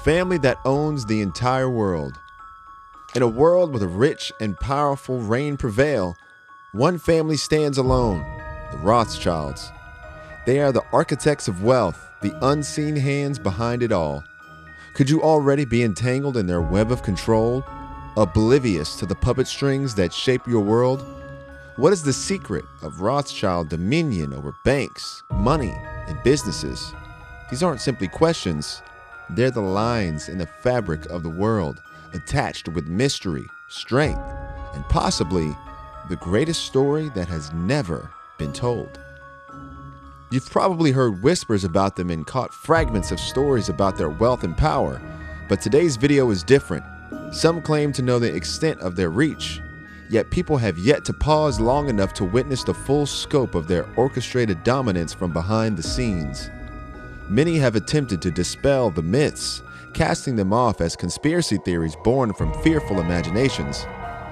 family that owns the entire world. In a world where the rich and powerful reign prevail, one family stands alone, the Rothschilds. They are the architects of wealth, the unseen hands behind it all. Could you already be entangled in their web of control, oblivious to the puppet strings that shape your world? What is the secret of Rothschild dominion over banks, money, and businesses? These aren't simply questions. They're the lines in the fabric of the world, attached with mystery, strength, and possibly the greatest story that has never been told. You've probably heard whispers about them and caught fragments of stories about their wealth and power, but today's video is different. Some claim to know the extent of their reach, yet people have yet to pause long enough to witness the full scope of their orchestrated dominance from behind the scenes. Many have attempted to dispel the myths, casting them off as conspiracy theories born from fearful imaginations.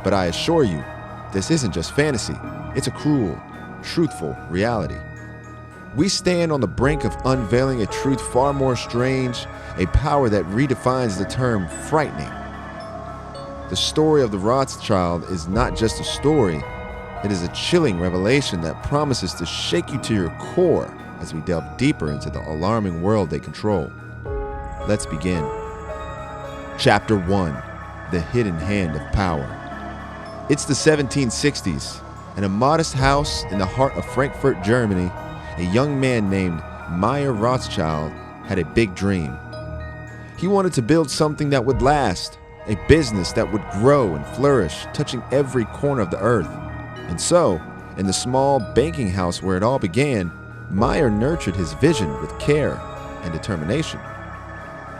But I assure you, this isn't just fantasy, it's a cruel, truthful reality. We stand on the brink of unveiling a truth far more strange, a power that redefines the term frightening. The story of the Rothschild is not just a story, it is a chilling revelation that promises to shake you to your core as we delve deeper into the alarming world they control. Let's begin. Chapter 1: The Hidden Hand of Power. It's the 1760s. In a modest house in the heart of Frankfurt, Germany, a young man named Meyer Rothschild had a big dream. He wanted to build something that would last, a business that would grow and flourish, touching every corner of the earth. And so, in the small banking house where it all began, Meyer nurtured his vision with care and determination.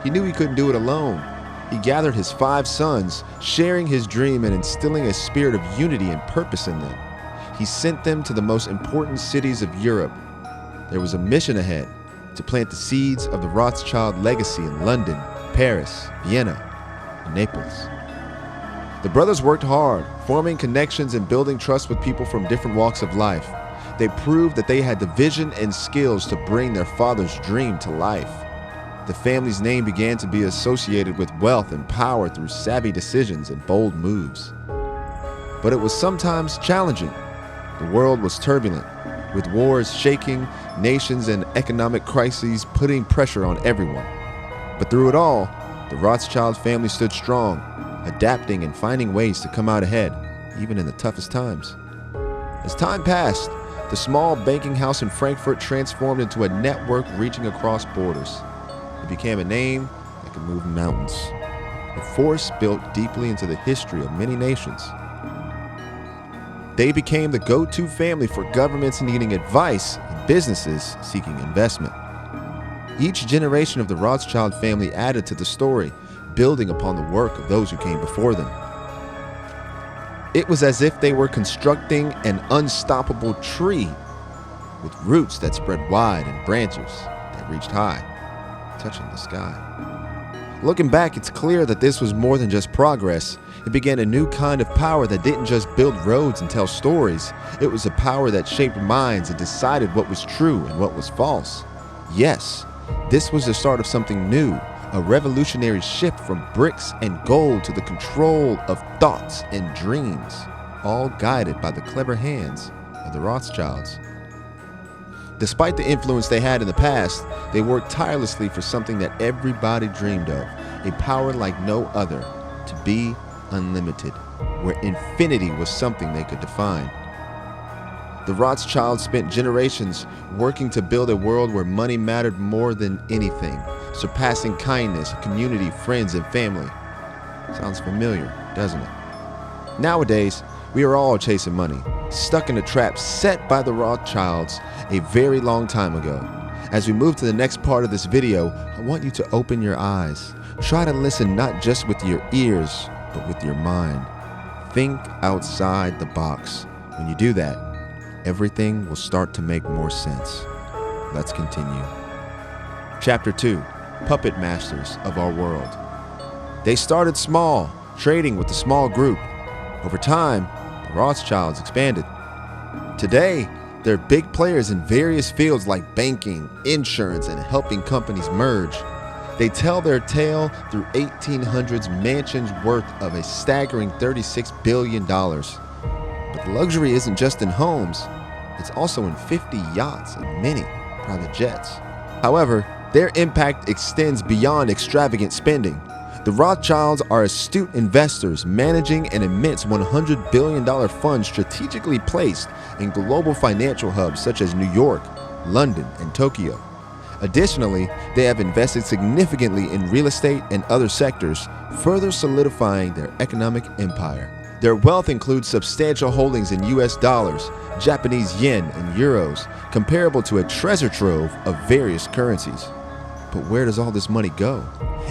He knew he couldn't do it alone. He gathered his 5 sons, sharing his dream and instilling a spirit of unity and purpose in them. He sent them to the most important cities of Europe. There was a mission ahead: to plant the seeds of the Rothschild legacy in London, Paris, Vienna, and Naples. The brothers worked hard, forming connections and building trust with people from different walks of life. They proved that they had the vision and skills to bring their father's dream to life. The family's name began to be associated with wealth and power through savvy decisions and bold moves. But it was sometimes challenging. The world was turbulent, with wars shaking nations and economic crises putting pressure on everyone. But through it all, the Rothschild family stood strong, adapting and finding ways to come out ahead, even in the toughest times. As time passed, the small banking house in Frankfurt transformed into a network reaching across borders. It became a name that could move mountains, a force built deeply into the history of many nations. They became the go-to family for governments needing advice and businesses seeking investment. Each generation of the Rothschild family added to the story, building upon the work of those who came before them. It was as if they were constructing an unstoppable tree with roots that spread wide and branches that reached high, touching the sky. Looking back, it's clear that this was more than just progress. It began a new kind of power that didn't just build roads and tell stories. It was a power that shaped minds and decided what was true and what was false. Yes, this was the start of something new, a revolutionary shift from bricks and gold to the control of thoughts and dreams, all guided by the clever hands of the Rothschilds. Despite the influence they had in the past, they worked tirelessly for something that everybody dreamed of, a power like no other, to be unlimited, where infinity was something they could define. The Rothschilds spent generations working to build a world where money mattered more than anything, surpassing kindness, community, friends, and family. Sounds familiar, doesn't it? Nowadays, we are all chasing money, stuck in a trap set by the Rothschilds a very long time ago. As we move to the next part of this video, I want you to open your eyes. Try to listen not just with your ears, but with your mind. Think outside the box. When you do that, everything will start to make more sense. Let's continue. Chapter 2: Puppet Masters of Our World. They started small, trading with a small group. Over time, the Rothschilds expanded. Today, they're big players in various fields like banking, insurance, and helping companies merge. They tell their tale through 1800s mansions worth of a staggering $36 billion. But the luxury isn't just in homes, it's also in 50 yachts and many private jets. However, their impact extends beyond extravagant spending. The Rothschilds are astute investors managing an immense $100 billion fund strategically placed in global financial hubs such as New York, London, and Tokyo. Additionally, they have invested significantly in real estate and other sectors, further solidifying their economic empire. Their wealth includes substantial holdings in US dollars, Japanese yen, and euros, comparable to a treasure trove of various currencies. But where does all this money go?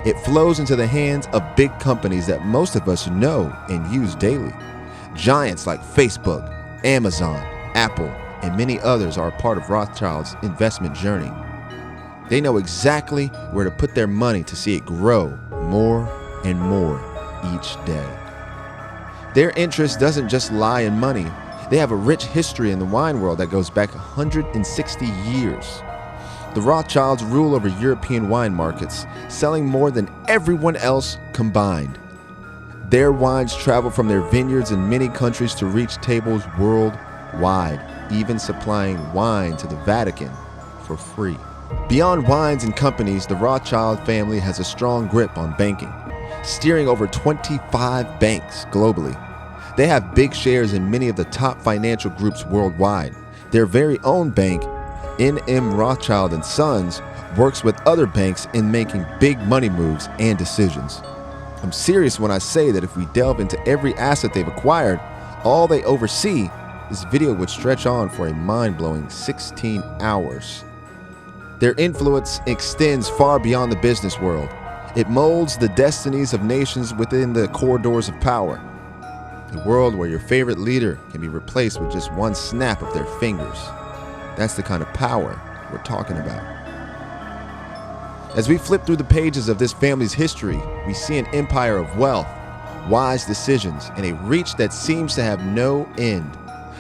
It flows into the hands of big companies that most of us know and use daily. Giants like Facebook, Amazon, Apple, and many others are a part of Rothschild's investment journey. They know exactly where to put their money to see it grow more and more each day. Their interest doesn't just lie in money. They have a rich history in the wine world that goes back 160 years. The Rothschilds rule over European wine markets, selling more than everyone else combined. Their wines travel from their vineyards in many countries to reach tables worldwide, even supplying wine to the Vatican for free. Beyond wines and companies, the Rothschild family has a strong grip on banking, steering over 25 banks globally. They have big shares in many of the top financial groups worldwide. Their very own bank, N.M. Rothschild & Sons, works with other banks in making big money moves and decisions. I'm serious when I say that if we delve into every asset they've acquired, all they oversee, this video would stretch on for a mind-blowing 16 hours. Their influence extends far beyond the business world. It molds the destinies of nations within the corridors of power. A world where your favorite leader can be replaced with just one snap of their fingers. That's the kind of power we're talking about. As we flip through the pages of this family's history, we see an empire of wealth, wise decisions, and a reach that seems to have no end.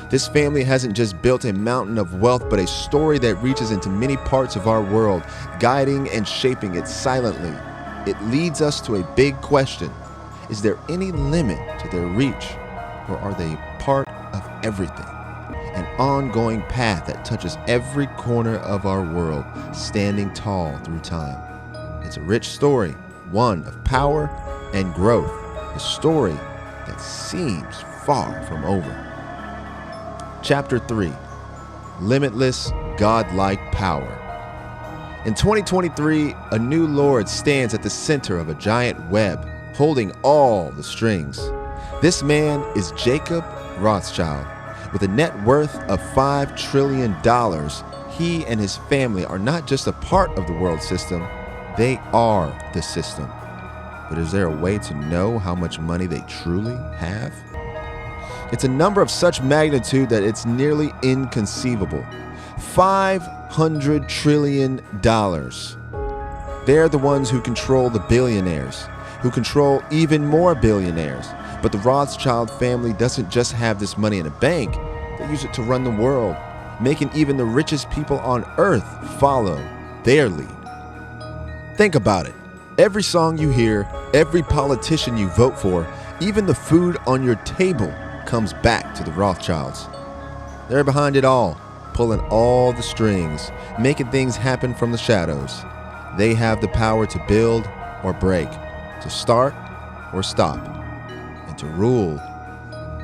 This family hasn't just built a mountain of wealth, but a story that reaches into many parts of our world, guiding and shaping it silently. It leads us to a big question. Is there any limit to their reach, or are they part of everything? An ongoing path that touches every corner of our world, standing tall through time. It's a rich story, one of power and growth, a story that seems far from over. Chapter 3, Limitless Godlike Power. In 2023, a new lord stands at the center of a giant web, holding all the strings. This man is Jacob Rothschild. With a net worth of $5 trillion, he and his family are not just a part of the world system, they are the system. But is there a way to know how much money they truly have? It's a number of such magnitude that it's nearly inconceivable. $500 trillion. They're the ones who control the billionaires, who control even more billionaires. But the Rothschild family doesn't just have this money in a bank, they use it to run the world, making even the richest people on earth follow their lead. Think about it. Every song you hear, every politician you vote for, even the food on your table comes back to the Rothschilds. They're behind it all, pulling all the strings, making things happen from the shadows. They have the power to build or break, to start or stop, and to rule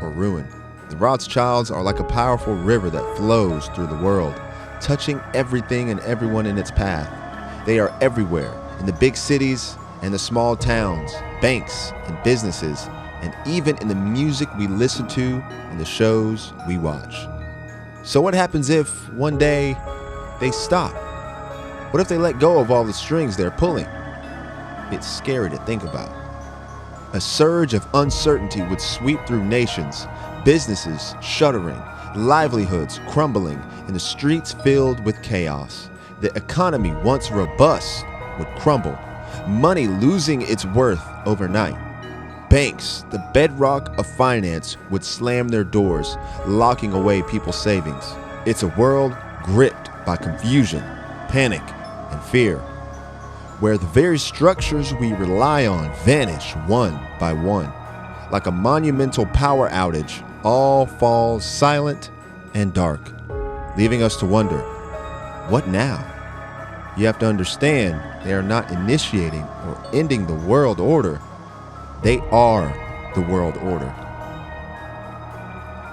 or ruin. The Rothschilds are like a powerful river that flows through the world, touching everything and everyone in its path. They are everywhere, in the big cities and the small towns, banks and businesses, and even in the music we listen to and the shows we watch. So what happens if one day they stop? What if they let go of all the strings they're pulling? It's scary to think about. A surge of uncertainty would sweep through nations, businesses shuttering, livelihoods crumbling, and the streets filled with chaos. The economy, once robust, would crumble, money losing its worth overnight. Banks, the bedrock of finance, would slam their doors, locking away people's savings. It's a world gripped by confusion, panic, and fear. where the very structures we rely on vanish one by one. Like a monumental power outage, all falls silent and dark, leaving us to wonder, what now? You have to understand, they are not initiating or ending the world order. They are the world order.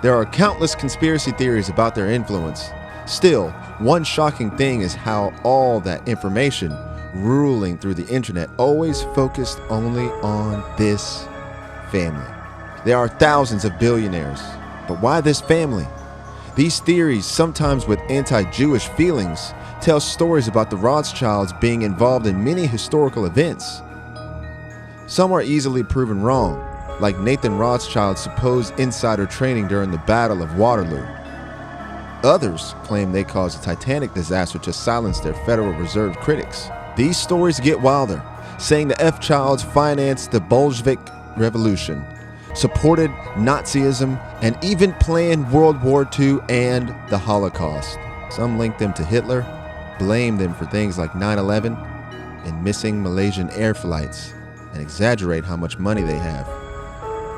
There are countless conspiracy theories about their influence. Still, one shocking thing is how all that information ruling through the internet always focused only on this family. There are thousands of billionaires, but why this family? These theories, sometimes with anti-Jewish feelings, tell stories about the Rothschilds being involved in many historical events. Some are easily proven wrong, like Nathan Rothschild's supposed insider training during the Battle of Waterloo. Others claim they caused the Titanic disaster to silence their Federal Reserve critics. These stories get wilder, saying the F-Childs financed the Bolshevik Revolution, supported Nazism, and even planned World War II and the Holocaust. Some link them to Hitler, blame them for things like 9/11 and missing Malaysian air flights, and exaggerate how much money they have.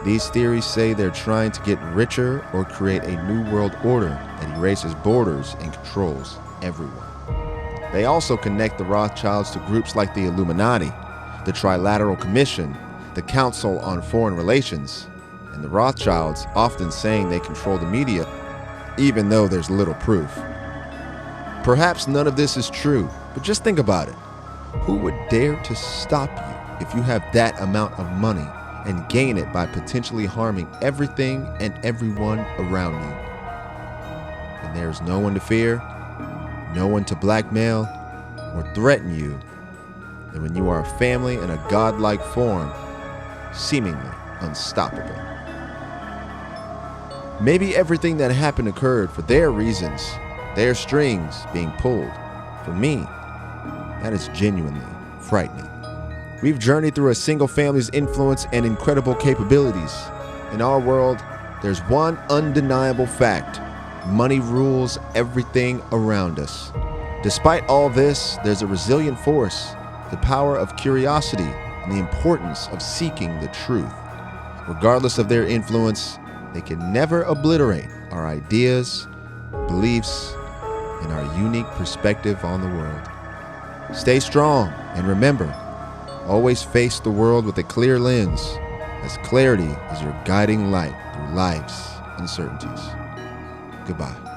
These theories say they're trying to get richer or create a new world order that erases borders and controls everyone. They also connect the Rothschilds to groups like the Illuminati, the Trilateral Commission, the Council on Foreign Relations, and the Rothschilds often saying they control the media, even though there's little proof. Perhaps none of this is true, but just think about it. Who would dare to stop you if you have that amount of money and gain it by potentially harming everything and everyone around you? And there is no one to fear, no one to blackmail or threaten you, and when you are a family in a godlike form, seemingly unstoppable. Maybe everything that happened occurred for their reasons, their strings being pulled. For me, that is genuinely frightening. We've journeyed through a single family's influence and incredible capabilities. In our world, there's one undeniable fact: money rules everything around us. Despite all this, there's a resilient force, the power of curiosity, and the importance of seeking the truth. Regardless of their influence, they can never obliterate our ideas, beliefs, and our unique perspective on the world. Stay strong, and remember, always face the world with a clear lens, as clarity is your guiding light through life's uncertainties. Goodbye.